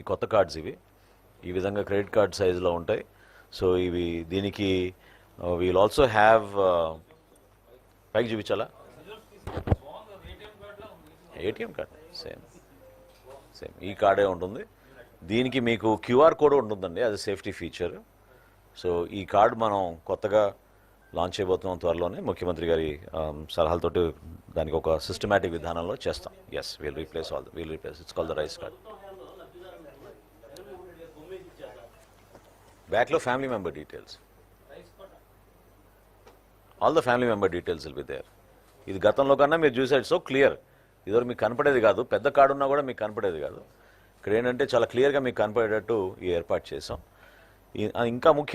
కొత్త కార్డ్స్ ఇవి ఈ విధంగా క్రెడిట్ కార్డ్ సైజులో ఉంటాయి. సో ఇవి దీనికి వీల్ ఆల్సో హ్యావ్ పైకి చూపించాలా ఏటీఎం కార్డ్ సేమ్ ఈ కార్డే ఉంటుంది. దీనికి మీకు క్యూఆర్ కోడ్ ఉంటుందండి, అది సేఫ్టీ ఫీచర్. సో ఈ కార్డ్ మనం కొత్తగా లాంచ్ చేయబోతున్నాం త్వరలోనే, ముఖ్యమంత్రి గారి సలహాలతోటి దానికి ఒక సిస్టమేటిక్ విధానంలో చేస్తాం. Yes we'll replace it's call the rice card. బ్యాక్లో family member details, all the family member details will be there. ఇది గతంలో కన్నా మీరు చూసారు సో క్లియర్, ఇదివరకు మీకు కనపడేది కాదు, పెద్ద కార్డు ఉన్నా కూడా మీకు కనపడేది కాదు. ఇక్కడ ఏంటంటే చాలా క్లియర్గా మీకు కనపడేటట్టు ఈ ఏర్పాటు చేసాం. ఇంకా ముఖ్యం